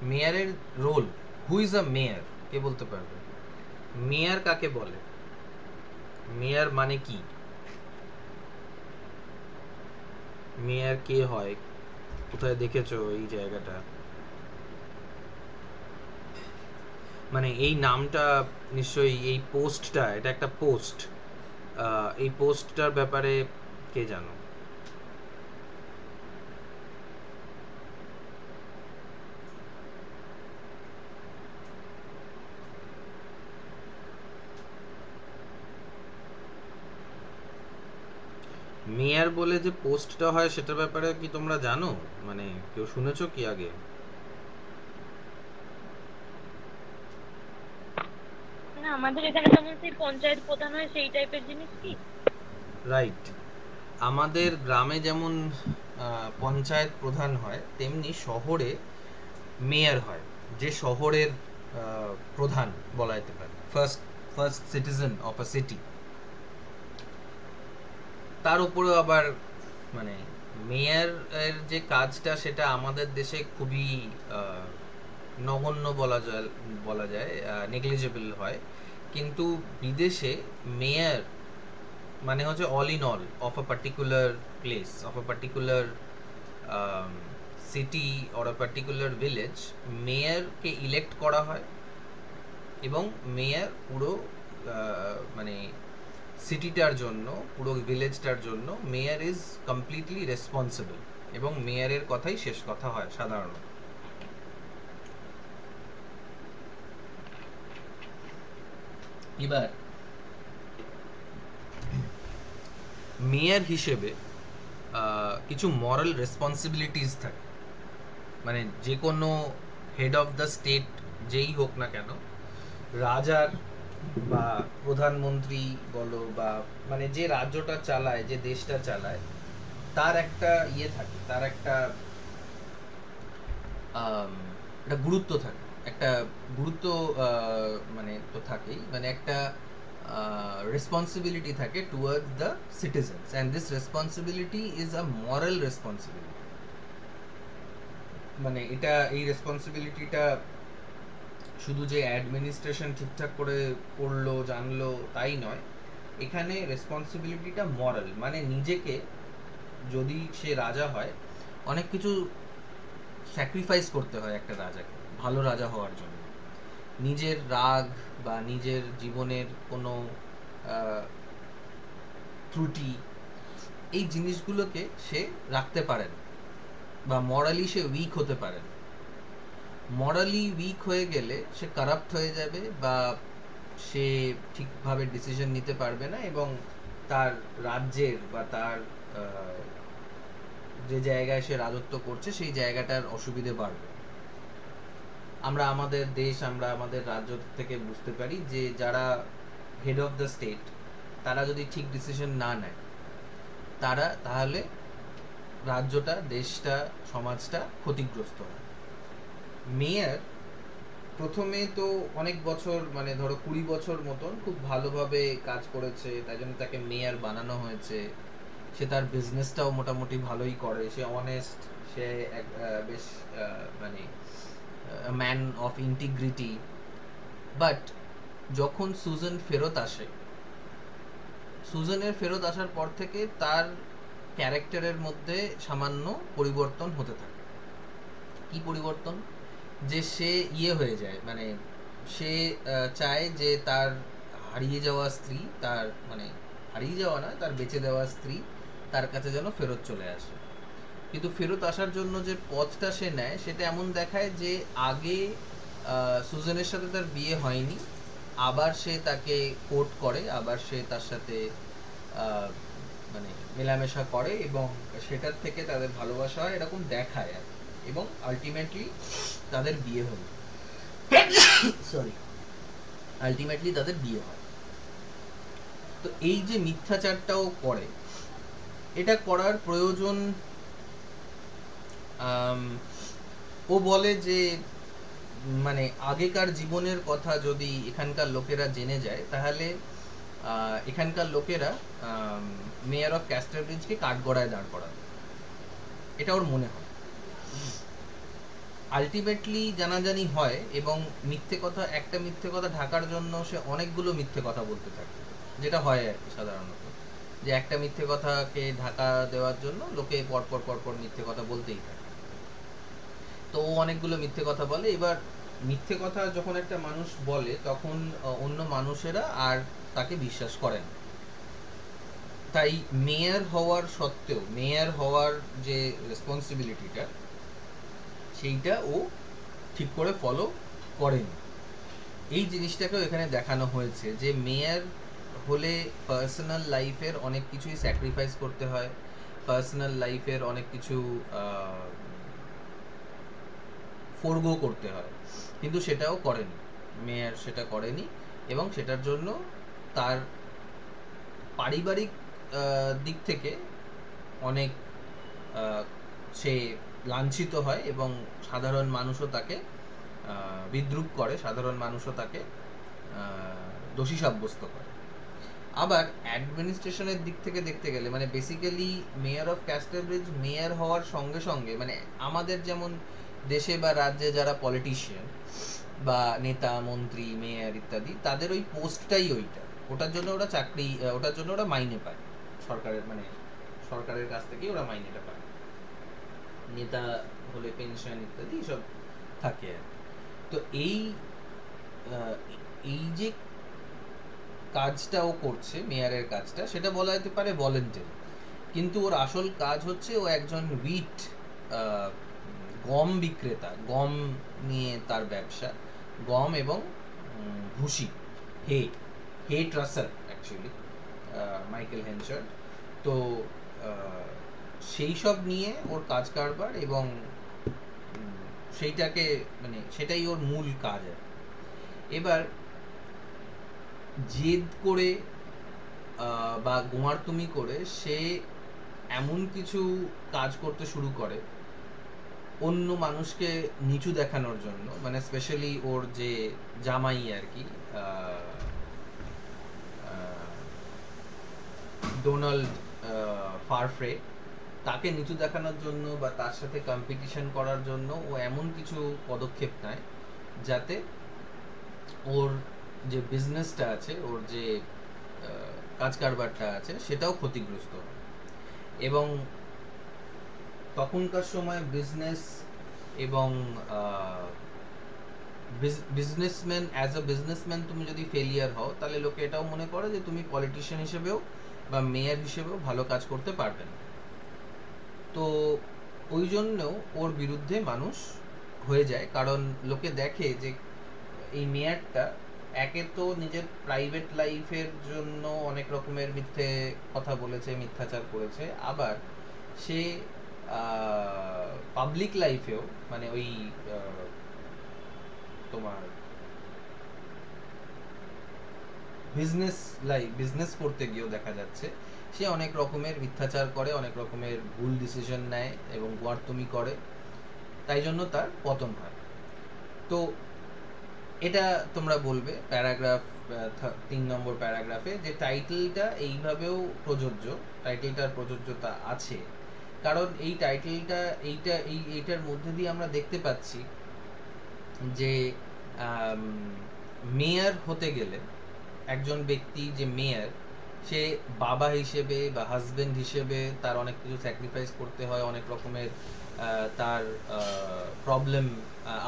মেয়ারের রোল, হু ইজ আ মেয়ার, কে বলতে পারবে? মেয়ার কাকে বলে? মেয়ার মানে কি? মেয়ার কে হয়? কোথায় দেখেছো এই জায়গাটা? মানে এই নামটা নিশ্চয়ই, এই পোস্টটা, এটা একটা পোস্ট, এই পোস্টটার ব্যাপারে কে জানো? মেয়ার বলে যে পোস্টটা হয় সেটার ব্যাপারে কি তোমরা জানো? মানে কেউ শুনেছো কি আগে? না, আমাদের এখানে যেমন সেই পঞ্চায়েত প্রধান হয় সেই টাইপের জিনিস কি? রাইট, আমাদের গ্রামে যেমন পঞ্চায়েত প্রধান হয়, তেমনি শহরে মেয়র হয়, যে শহরের প্রধান বলা যেতে পারে, first first citizen of a city. তার উপরেও আবার মানে মেয়র এর যে কাজটা সেটা আমাদের দেশে খুবই নগণ্য বলা যায় নেগলিজেবল হয়, কিন্তু বিদেশে মেয়র মানে হচ্ছে all in all of a particular place, of a particular city or a particular village. মেয়রকে ইলেক্ট করা হয় এবং মেয়র পুরো মানে সিটিটার জন্য, পুরো ভিলেজটার জন্য মেয়র ইজ কমপ্লিটলি রেসপন্সিবল, এবং মেয়রের কথাই শেষ কথা হয় সাধারণত। এবার মেয়র হিসেবে কিছু মরাল রেসপন্সিবিলিটিস থাকে, মানে যে কোনো হেড অফ দ্য স্টেট যেই হোক না কেন, রাজার বা প্রধানমন্ত্রী বলো, বা মানে যে রাজ্যটা চালায়, যে দেশটা চালায়, তার একটা ইয়ে থাকে, তার একটা একটা গুরুত্ব থাকে, একটা গুরুত্ব মানে তো থাকেই, মানে একটা রেসপন্সিবিলিটি থাকে towards the citizens, and this responsibility is a moral responsibility. মানে এটা, এই রেসপন্সিবিলিটিটা শুধু যে অ্যাডমিনিস্ট্রেশন ঠিকঠাক করে করলো জানলো তাই নয়, এখানে রেসপন্সিবিলিটিটা মরাল, মানে নিজেকে, যদি সে রাজা হয়, অনেক কিছু স্যাক্রিফাইস করতে হয় একটা রাজাকে ভালো রাজা হওয়ার জন্য। নিজের রাগ বা নিজের জীবনের কোনো ত্রুটি, এই জিনিসগুলোকে সে রাখতে পারে না, বা মরালি সে উইক হতে পারে না। মরালি উইক হয়ে গেলে সে কারাপ্ট হয়ে যাবে, বা সে ঠিকভাবে ডিসিশন নিতে পারবে না, এবং তার রাজ্যের বা তার যে জায়গায় সে রাজত্ব করছে সেই জায়গাটার অসুবিধে বাড়বে। আমরা আমাদের দেশ, আমরা আমাদের রাজ্য থেকে বুঝতে পারি যে যারা হেড অফ দ্য স্টেট, তারা যদি ঠিক ডিসিশন না নেয়, তাহলে রাজ্যটা, দেশটা, সমাজটা ক্ষতিগ্রস্ত হয়। মেয়র প্রথমে তো অনেক বছর, মানে ধরো 20 বছর মতন খুব ভালোভাবে কাজ করেছে, তাই জন্য তাকে মেয়র বানানো হয়েছে। সে তার বিজনেসটাও মোটামুটি ভালোই করে, সে অনেস্ট, সে বেশ মানে ম্যান অফ ইন্টিগ্রিটি। বাট যখন সুজান ফেরত আসে, সুজানের ফেরত আসার পর থেকে তার ক্যারেক্টারের মধ্যে সামান্য পরিবর্তন হতে থাকে। কি পরিবর্তন? যে সে হয়ে যায়, মানে সে চায় যে তার হারিয়ে যাওয়া স্ত্রী, তার মানে হারিয়ে যাওয়া না, তার বেঁচে দেওয়া স্ত্রী তার কাছে যেন ফেরত চলে আসে। কিন্তু ফেরত আসার জন্য যে পথটা সে নেয় সেটা এমন দেখায় যে আগে সুজানের সাথে তার বিয়ে হয়নি, আবার সে তাকে কোর্ট করে, আবার সে তার সাথে মানে মেলামেশা করে এবং সেটার থেকে তাদের ভালোবাসা হয়, এরকম দেখায় আর কি। এবং আলটিমেটলি তাদের বিয়ে হলো, সরি, আলটিমেটলি তাদের বিয়ে হয়। তো এই যে মিথ্যাচারটাও করে, এটা করার প্রয়োজন, ও বলে যে মানে আগেকার জীবনের কথা যদি এখানকার লোকেরা জেনে যায় তাহলে এখানকার লোকেরা মেয়র অফ ক্যাস্টারব্রিজকে কাঠগড়ায় দাঁড় করাবে, এটা ওর মনে হয়। আলটিমেটলি জানাজানি হয় এবং একটা মিথ্যে কথা ঢাকার জন্য সে অনেকগুলো মিথ্যে কথা বলতে থাকে, যেটা হয় আর কি সাধারণত, যে একটা মিথ্যে কথাকে ঢাকা দেওয়ার জন্য লোকে পরপর পরপর মিথ্যে কথা বলতেই থাকে। তো ও অনেকগুলো মিথ্যে কথা বলে। এবার মিথ্যে কথা যখন একটা মানুষ বলে তখন অন্য মানুষেরা আর তাকে বিশ্বাস করে না। তাই মেয়র হওয়ার সত্ত্বেও, মেয়র হওয়ার যে রেসপন্সিবিলিটিটা সেইটা ও ঠিক করে ফলো করেনি। এই জিনিসটাকেও এখানে দেখানো হয়েছে যে মেয়র হলে পার্সোনাল লাইফের অনেক কিছুই স্যাক্রিফাইস করতে হয়, পার্সোনাল লাইফের অনেক কিছু ফোরগো করতে হয়, কিন্তু সেটাও করেনি মেয়র, সেটা করেনি। এবং সেটার জন্য তার পারিবারিক দিক থেকে অনেক সে লাঞ্ছিত হয় এবং সাধারণ মানুষও তাকে বিদ্রূপ করে, সাধারণ মানুষও তাকে দোষী সাব্যস্ত করে। আবার অ্যাডমিনিস্ট্রেশনের দিক থেকে দেখতে গেলে, মানে বেসিক্যালি মেয়র অফ ক্যাস্টারব্রিজ মেয়র হওয়ার সঙ্গে সঙ্গে, মানে আমাদের যেমন দেশে বা রাজ্যে যারা পলিটিশিয়ান বা নেতা, মন্ত্রী, মেয়র ইত্যাদি, তাদের ওই পোস্টটাই ওইটা, ওটার জন্য ওরা চাকরি, ওটার জন্য ওরা মাইনে পায় সরকারের, মানে সরকারের কাছ থেকেই ওরা মাইনেটা পায়। নেতা হলে পেনশন ইত্যাদি সব থাকে। তো এই যে কাজটা ও করছে, মেয়রের কাজটা, সেটা বলা যেতে পারে ভলেন্টারি, কিন্তু ওর আসল কাজ হচ্ছে ও একজন হুইট গম বিক্রেতা, গম নিয়ে তার ব্যবসা, গম এবং ভুসি, হে ট্রাসার অ্যাকচুয়ালি, মাইকেল হেনশার। তো সেই সব নিয়ে ওর কাজ কারবার এবং সেইটাকে, মানে সেটাই ওর মূল কাজ আর। এবার জেদ করে বা গোমার্তুমি করে সে এমন কিছু কাজ করতে শুরু করে অন্য মানুষকে নিচু দেখানোর জন্য, মানে স্পেশালি ওর যে জামাই আর কি, ডোনাল্ড ফারফ্রে, তাকে নিচু দেখানোর জন্য বা তার সাথে কম্পিটিশন করার জন্য ও এমন কিছু পদক্ষেপ নেয় যাতে ওর যে বিজনেসটা আছে, ওর যে কাজ কারবারটা আছে, সেটাও ক্ষতিগ্রস্ত হয়। এবং তখনকার সময় বিজনেস এবং বিজনেসম্যান, অ্যাজ আ বিজনেসম্যান তুমি যদি ফেলিয়ার হও তাহলে লোকে এটাও মনে করে যে তুমি পলিটিশিয়ান হিসেবেও বা মেয়র হিসেবেও ভালো কাজ করতে পারবে না। তো ওই জন্যও ওর বিরুদ্ধে মানুষ হয়ে যায়, কারণ লোকে দেখে যে এই মেয়রটা একে তো নিজের প্রাইভেট লাইফের জন্য অনেক রকমের মিথ্যে কথা বলেছে, মিথ্যাচার করেছে, আবার সে পাবলিক লাইফেও, মানে ওই তোমার বিজনেস করতে গিয়েও দেখা যাচ্ছে সে অনেক রকমের মিথ্যাচার করে, অনেক রকমের ভুল ডিসিশন নেয় এবং গোয়ার্তুমি করে, তাই জন্য তার পতন হয়। তো এটা তোমরা বলবে প্যারাগ্রাফ 3 নম্বর প্যারাগ্রাফে যে টাইটেলটা এইভাবেও প্রযোজ্য, টাইটেলটার প্রযোজ্যতা আছে, কারণ এই টাইটেলটা এইটার মধ্যে দিয়ে আমরা দেখতে পাচ্ছি যে মেয়র হতে গেলে একজন ব্যক্তি যে মেয়র, সে বাবা হিসেবে বা হাজবেন্ড হিসেবে তার অনেক কিছু স্যাক্রিফাইস করতে হয়, অনেক রকমের তার প্রবলেম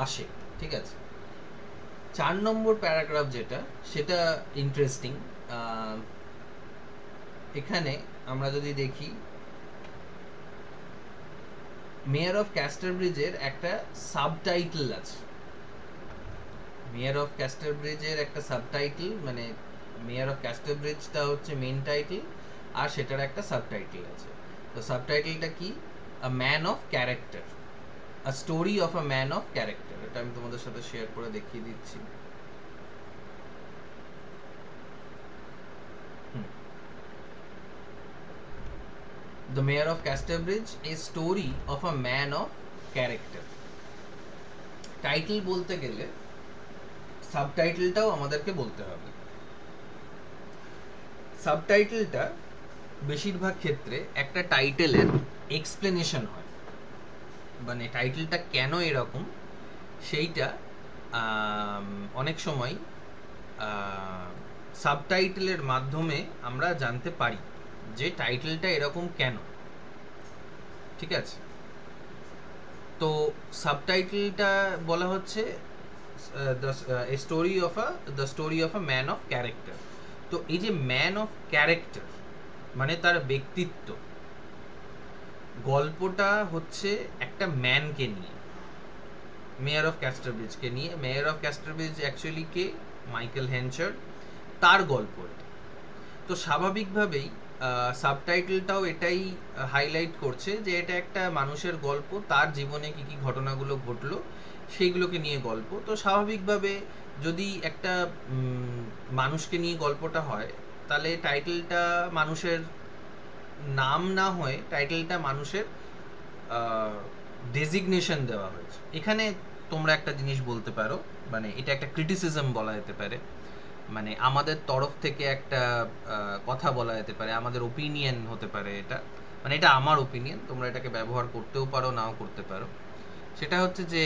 আসে, ঠিক আছে। 4 নম্বর প্যারাগ্রাফ যেটা, সেটা ইন্টারেস্টিং। এখানে আমরা যদি দেখি মেয়র অফ ক্যাস্টারব্রিজের একটা সাবটাইটেল আছে, মেয়র অফ ক্যাস্টারব্রিজের একটা সাবটাইটেল, মানে মেয়র অফ ক্যাস্টারব্রিজটা হচ্ছে মেইন টাইটেল, আর সেটার একটা সাবটাইটেল আছে। তো সাবটাইটেলটা কি? A man of character, a story of a man of character. এটা আমি তোমাদের সাথে শেয়ার করে দেখিয়ে দিচ্ছি। The Mayor of Casterbridge, a story of a man of character. Title বলতে গেলে সাবটাইটেলটাও আমাদেরকে বলতে হবে। সাবটাইটেলটা বেশিরভাগ ক্ষেত্রে একটা টাইটেলের এক্সপ্লেনেশন হয়, মানে টাইটেলটা কেন এরকম সেইটা অনেক সময় সাবটাইটেলের মাধ্যমে আমরা জানতে পারি যে টাইটেলটা এরকম কেন, ঠিক আছে। তো সাবটাইটেলটা বলা হচ্ছে the story of a man of character. তো এই যে ম্যান অফ ক্যারেক্টার মানে তার ব্যক্তিত্ব, গল্পটা হচ্ছে একটা ম্যানকে নিয়ে, মেয়র অফ ক্যাস্টারব্রিজকে নিয়ে। মেয়র অফ ক্যাস্টারব্রিজ অ্যাকচুয়ালি কে? মাইকেল হেনচার্ড, তার গল্প এটা। তো স্বাভাবিকভাবেই সাবটাইটেলটাও এটাই হাইলাইট করছে যে এটা একটা মানুষের গল্প, তার জীবনে কি কি ঘটনাগুলো ঘটলো সেইগুলোকে নিয়ে গল্প। তো স্বাভাবিকভাবে যদি একটা মানুষকে নিয়ে গল্পটা হয়, তাহলে টাইটেলটা মানুষের নাম না হয়ে টাইটেলটা মানুষের ডেজিগনেশন দেওয়া হয়েছে। এখানে তোমরা একটা জিনিস বলতে পারো, মানে এটা একটা ক্রিটিসিজম বলা যেতে পারে, মানে আমাদের তরফ থেকে একটা কথা বলা যেতে পারে, আমাদের ওপিনিয়ন হতে পারে এটা, মানে এটা আমার ওপিনিয়ন, তোমরা এটাকে ব্যবহার করতেও পারো নাও করতে পারো। সেটা হচ্ছে যে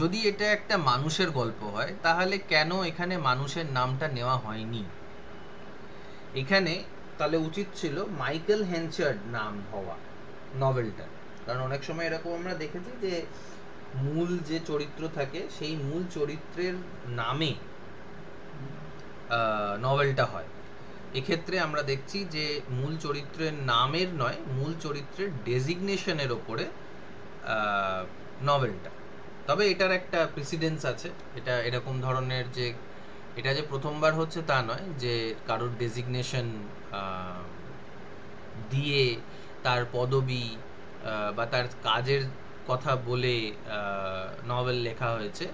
যদি এটা একটা মানুষের গল্প হয়, তাহলে কেন এখানে মানুষের নামটা নেওয়া হয়নি? এখানে তাহলে উচিত ছিল মাইকেল হেনচার্ড নাম হওয়া নভেলটা, কারণ অনেক সময় এরকম আমরা দেখেছি যে মূল যে চরিত্র থাকে সেই মূল চরিত্রের নামে নভেলটা হয়। এক্ষেত্রে আমরা দেখছি যে মূল চরিত্রের নামের নয়, মূল চরিত্রের ডেজিগনেশনের ওপরে নভেলটা। তবে এটার একটা প্রেসিডেন্স আছে, এটা এরকম ধরনের যে এটা যে প্রথমবার হচ্ছে তা নয়, যে কারোর ডেজিগনেশন দিয়ে তার পদবি বা তার কাজের কথা বলে নভেল লেখা হয়েছে।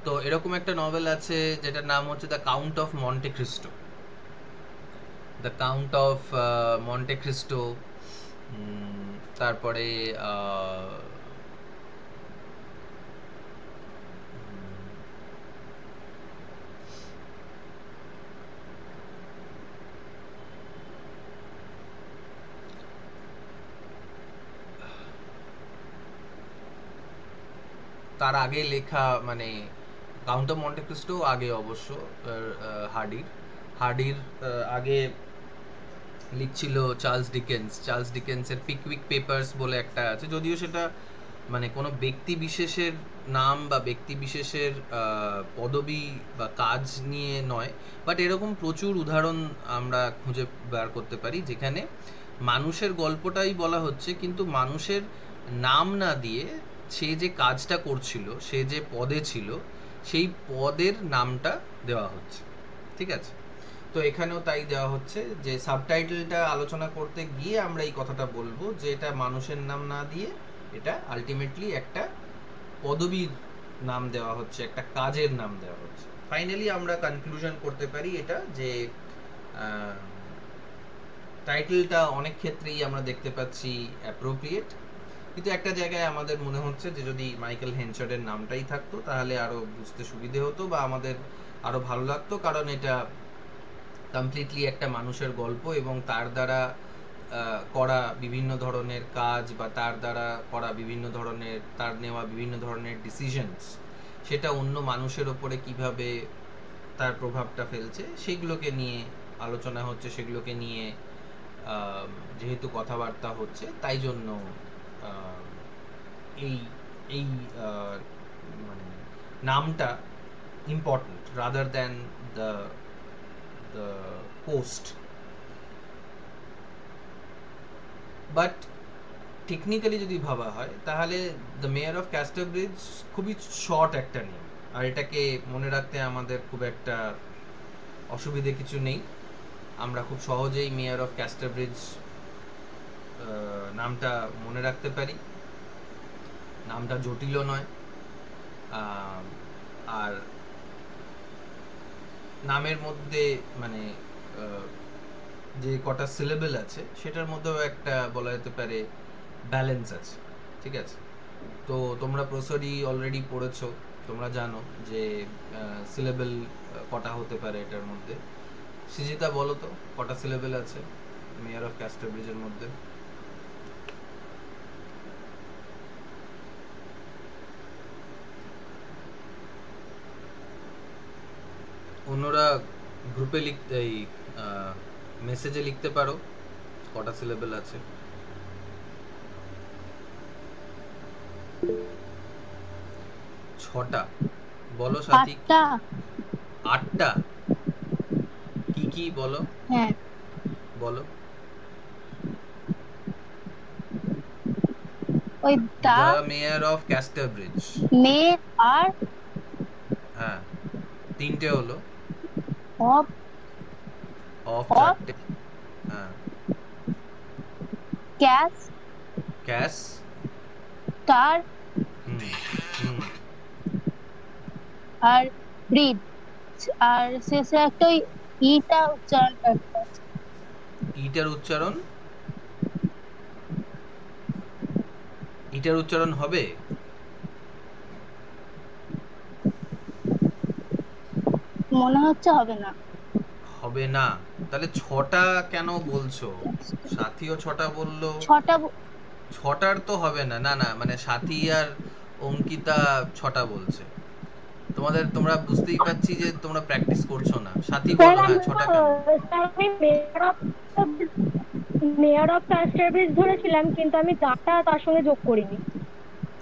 তো এরকম একটা নভেল আছে যেটার নাম হচ্ছে the count of Monte Christo. The count of Monte Christo, তারপরে তার আগে লেখা, মানে কাউন্ট অফ মন্টে ক্রিস্টো আগে অবশ্য হার্ডির আগে লিখছিল চার্লস ডিকেন্সের পিকউইক পেপারস বলে একটা আছে, যদিও সেটা মানে কোনো ব্যক্তি বিশেষের নাম বা ব্যক্তি বিশেষের পদবি বা কাজ নিয়ে নয়, বাট এরকম প্রচুর উদাহরণ আমরা খুঁজে বার করতে পারি যেখানে মানুষের গল্পটাই বলা হচ্ছে, কিন্তু মানুষের নাম না দিয়ে সে যে কাজটা করছিল, সে যে পদে ছিল, সেই পদের নামটা দেওয়া হচ্ছে, ঠিক আছে। তো এখানেও তাই দেওয়া হচ্ছে যে সাবটাইটেলটা আলোচনা করতে গিয়ে আমরা এই কথাটা বলবো যে এটা মানুষের নাম না দিয়ে এটা আলটিমেটলি একটা পদবীর নাম দেওয়া হচ্ছে, একটা কাজের নাম দেওয়া হচ্ছে। ফাইনালি আমরা কনক্লুশন করতে পারি এটা যে টাইটেলটা অনেক ক্ষেত্রেই আমরা দেখতে পাচ্ছি অ্যাপ্রোপ্রিয়েট, কিন্তু একটা জায়গায় আমাদের মনে হচ্ছে যে যদি মাইকেল হেনশার্ডের নামটাই থাকতো তাহলে আরো বুঝতে সুবিধে হতো বা আমাদের আরো ভালো লাগতো, কারণ এটা কমপ্লিটলি একটা মানুষের গল্প এবং তার দ্বারা করা বিভিন্ন ধরনের কাজ বা তার দ্বারা করা বিভিন্ন ধরনের, তার নেওয়া বিভিন্ন ধরনের ডিসিশনস, সেটা অন্য মানুষের ওপরে কিভাবে তার প্রভাবটা ফেলছে সেগুলোকে নিয়ে আলোচনা হচ্ছে, সেগুলোকে নিয়ে যেহেতু কথাবার্তা হচ্ছে তাই জন্য এই এই মানে নামটা important rather than the the post. But technically যদি ভাবা হয় তাহলে দ্য মেয়র অফ ক্যাস্টারব্রিজ খুবই শর্ট একটা নেম, আর এটাকে মনে রাখতে আমাদের খুব একটা অসুবিধে কিছু নেই। আমরা খুব সহজেই মেয়র অফ ক্যাস্টারব্রিজ নামটা মনে রাখতে পারি। নামটা জটিলও নয়, আর নামের মধ্যে মানে যে কটা সিলেবল আছে সেটার মধ্যেও একটা বলা যেতে পারে ব্যালেন্স আছে, ঠিক আছে? তো তোমরা প্রসরি অলরেডি পড়েছো, তোমরা জানো যে সিলেবল কটা হতে পারে এটার মধ্যে। সৃজিতা বলো তো কটা সিলেবল আছে মেয়র অফ ক্যাস্টারব্রিজের মধ্যে? অন্যরা গ্রুপে লিখতে, এই মেসেজে লিখতে পারো কটা সিলেবল আছে। ছটা বলো সাথী। 8টা। 8টা? কি কি বলো? হ্যাঁ, বলো। ওই দা, দ্য মেয়র অফ ক্যাস্টারব্রিজ, মে, আর হ্যাঁ 3টে হলো। অফ, অফ অফ, 4টে, হ্যাঁ। ক্যাশ, ক্যাশ, স্টার, হুম হুম, আর ব্রিড, আর শেষে একটা ওই ইটা উচ্চারণ একটা আছে। ইটার উচ্চারণ, ইটার উচ্চারণ হবে? মনে হচ্ছে হবে না। হবে না? তাহলে 6টা কেন বলছো? সাথীও 6টা বললো। 6টা। 6টার তো হবে না, না না, মানে সাথী আর অঙ্কিতা 6টা বলছে। তোমরা বুঝতেই পাচ্ছি যে তোমরা প্র্যাকটিস করছো না। সাথী বলো, হ্যাঁ 6টা কেন? মেয়র অফ ক্যাস্টারব্রিজ ধরেছিলাম, কিন্তু আমি দাটা তার সঙ্গে যোগ করিনি।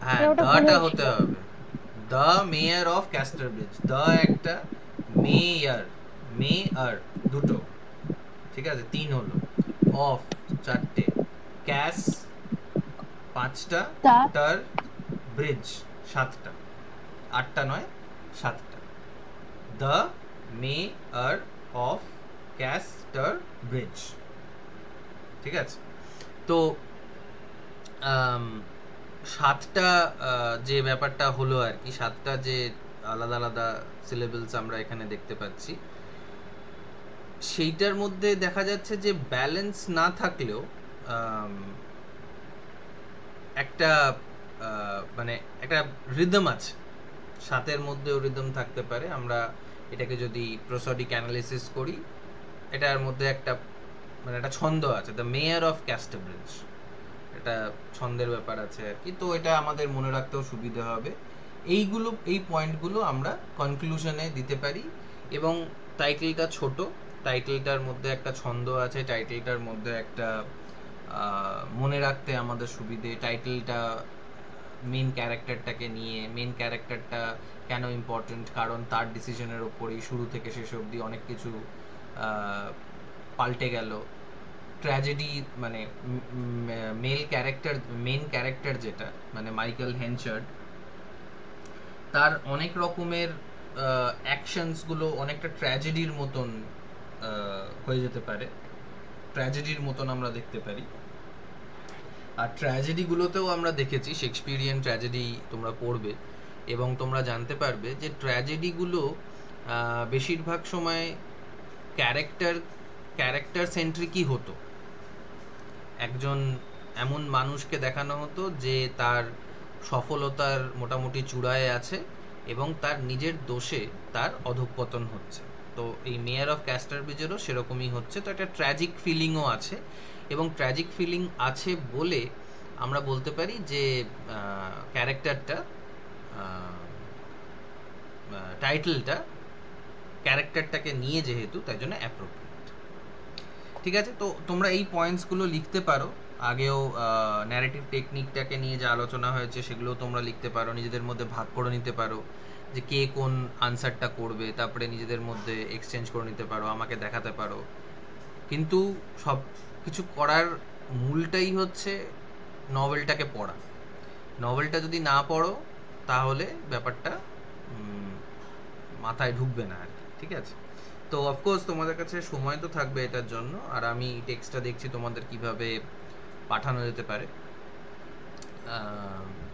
হ্যাঁ ওটা ভুল দাটা হচ্ছিল। হতে হবে। দ্য মেয়র অফ ক্যাস্টারব্রিজ, দ্য একটা, মেয়র, মেয়র দুটো, ঠিক আছে? 3 হলো, অফ 4টে, ক্যাশ 5টা, তার টার, ব্রিজ 7টা। 8টা নয়, 7টা। দ্য মেয়র অফ ক্যাস্টারব্রিজ, ঠিক আছে? তো 7টা যে ব্যাপারটা হলো আর কি, 7টা যে আলাদা আলাদা সিলেবলস আমরা এখানে দেখতে পাচ্ছি, সেইটার মধ্যে দেখা যাচ্ছে যে ব্যালেন্স না থাকলেও একটা মানে একটা রিদম আছে, 7এর মধ্যেও রিদম থাকতে পারে। আমরা এটাকে যদি প্রসডিক অ্যানালিসিস করি, এটার মধ্যে একটা মানে একটা ছন্দ আছে, দ্য মেয়র অফ ক্যাস্টারব্রিজ, এটা ছন্দের ব্যাপার আছে আর কি। তো এটা আমাদের মনে রাখতেও সুবিধা হবে। এই পয়েন্টগুলো আমরা কনক্লুশনে দিতে পারি। এবং টাইটেলটা ছোট, টাইটেলটার মধ্যে একটা ছন্দ আছে, টাইটেলটার মধ্যে একটা মনে রাখতে আমাদের সুবিধে। টাইটেলটা মেন ক্যারেক্টারটাকে নিয়ে, মেন ক্যারেক্টারটা কেন ইম্পর্টেন্ট, কারণ তার ডিসিশনের ওপরেই শুরু থেকে শেষ অবধি অনেক কিছু পাল্টে গেল। ট্র্যাজেডি মানে মেন ক্যারেক্টার যেটা মানে মাইকেল হেনশার্ড, তার অনেক রকমের অ্যাকশনসগুলো অনেকটা ট্র্যাজেডির মতন হয়ে যেতে পারে, ট্র্যাজেডির মতন আমরা দেখতে পারি। আর ট্র্যাজেডিগুলোতেও আমরা দেখেছি, শেক্সপিয়ারিয়ান ট্র্যাজেডি তোমরা পড়বে এবং তোমরা জানতে পারবে যে ট্র্যাজেডিগুলো বেশিরভাগ সময় ক্যারেক্টার সেন্ট্রিকই হতো। একজন এমন মানুষকে দেখানো হতো যে তার সফলতার মোটামুটি চূড়ায় আছে এবং তার নিজের দোষে তার অধঃপতন হচ্ছে। তো এই মেয়ার অফ ক্যাস্টারব্রিজেরও সেরকমই হচ্ছে। তো একটা ট্র্যাজিক ফিলিংও আছে, এবং ট্র্যাজিক ফিলিং আছে বলে আমরা বলতে পারি যে ক্যারেক্টারটা, টাইটেলটা ক্যারেক্টারটাকে নিয়ে যেহেতু, তাই জন্য অ্যাপ্রোপ্রিয়েট। ঠিক আছে, তো তোমরা এই পয়েন্টসগুলো লিখতে পারো। আগেও ন্যারেটিভ টেকনিকটাকে নিয়ে যে আলোচনা হয়েছে সেগুলোও তোমরা লিখতে পারো, নিজেদের মধ্যে ভাগ করে নিতে পারো যে কে কোন আনসারটা করবে, তারপরে নিজেদের মধ্যে এক্সচেঞ্জ করে নিতে পারো, আমাকে দেখাতে পারো। কিন্তু সব কিছু করার মূলটাই হচ্ছে নভেলটাকে পড়া। নভেলটা যদি না পড়ো তাহলে ব্যাপারটা মাথায় ঢুকবে না আর কি। ঠিক আছে, তো অফকোর্স তোমাদের কাছে সময় তো থাকবে এটার জন্য, আর আমি টেক্সটটা দেখছি তোমাদের কিভাবে পাঠানো যেতে পারে,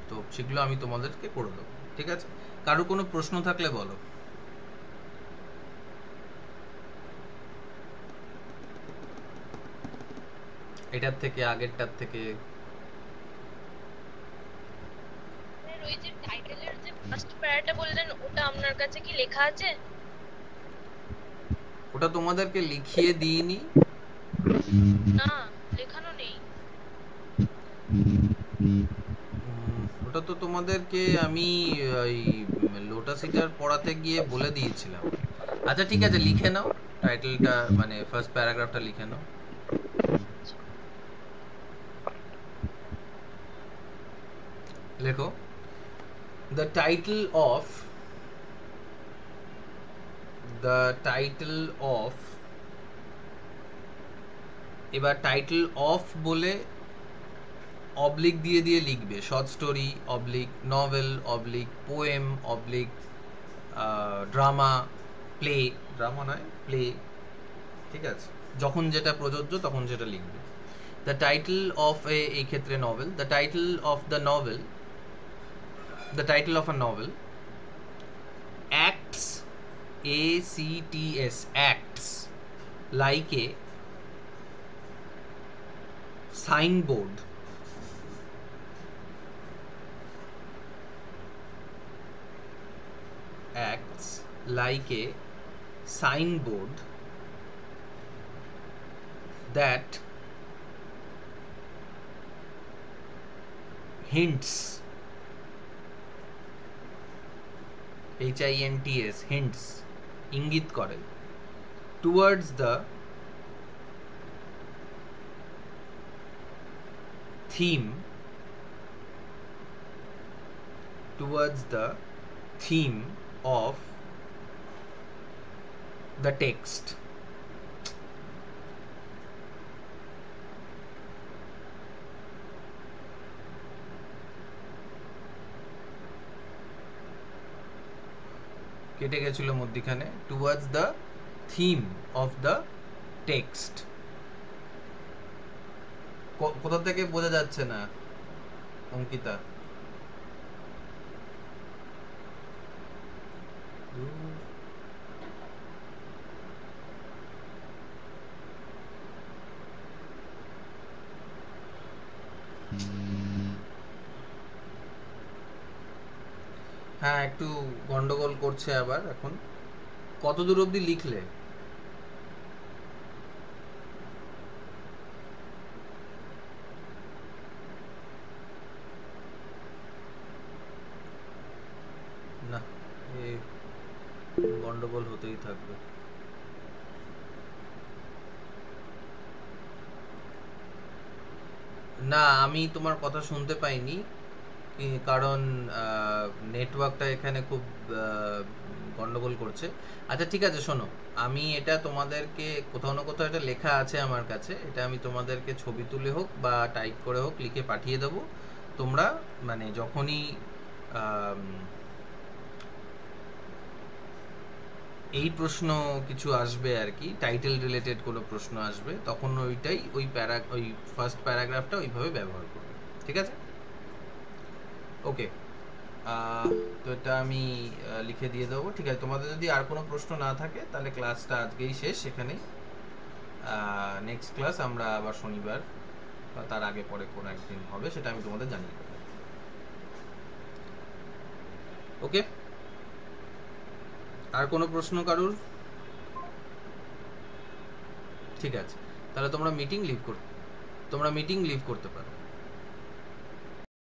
তো সেগুলো আমি তোমাদেরকে করে দেবো। ঠিক আছে, কারো কোনো প্রশ্ন থাকলে বলো। এটার থেকে, আগেরটার থেকে। স্যার ওই যে টাইটেলের যে ফার্স্ট প্যারাটা বললেন ওটা আপনার কাছে কি লেখা আছে? ওটা তোমাদেরকে লিখিয়ে দিইনি? না, লেখানো নেই। ওটা তো তোমাদেরকে আমি ওই লোটাস ইটার পড়াতে গিয়ে বলে দিয়েছিলাম। আচ্ছা ঠিক আছে, লিখে নাও টাইটেলটা, মানে ফার্স্ট প্যারাগ্রাফটা লিখে নাও। লেখো, the title of এবার টাইটেল অফ বলে অবলিক দিয়ে দিয়ে লিখবে, short story oblique novel oblique poem oblique drama, play, drama নয় প্লে। ঠিক আছে, যখন যেটা প্রযোজ্য তখন সেটা লিখবে। দ্য টাইটেল অফ এই ক্ষেত্রে novel, the title of the novel, the title of a novel acts, acts, acts like a signboard, acts like a signboard that hints, hints, hints, ইঙ্গিত করে, towards the theme, towards the theme of the text. কেটে গেছিল মধ্যখানে, towards the theme of the text. কোথা থেকে বোঝা যাচ্ছে না অঙ্কিতা? হ্যাঁ, একটু গন্ডগোল করছে আবার এখন। কত দূর অবধি লিখলে? না, এই গন্ডগোল হতেই থাকবে। না, আমি তোমার কথা শুনতে পাইনি, কারণ নেটওয়ার্কটা এখানে খুব গন্ডগোল করছে। আচ্ছা ঠিক আছে, শোনো, আমি এটা তোমাদেরকে কোথাও না কোথাও এটা লেখা আছে আমার কাছে, এটা আমি তোমাদেরকে ছবি তুলে হোক বা টাইপ করে হোক লিখে পাঠিয়ে দেবো। তোমরা মানে যখনই এই প্রশ্ন কিছু আসবে আর কি, টাইটেল রিলেটেড কোনো প্রশ্ন আসবে, তখন ওইটাই ওই ফার্স্ট প্যারাগ্রাফটা ওইভাবে ব্যবহার করবে। ঠিক আছে, ওকে। তো এটা আমি লিখে দিয়ে দেবো। ঠিক আছে, তোমাদের যদি আর কোনো প্রশ্ন না থাকে তাহলে ক্লাসটা আজকেই শেষ এখানেই। নেক্সট ক্লাস আমরা আবার শনিবার বা তার আগে পরে কোন একদিন হবে, সেটা আমি তোমাদের জানিয়ে দেবো। ওকে, আর কোনো প্রশ্ন কারুর? ঠিক আছে, তাহলে তোমরা মিটিং লিভ করতে পারো।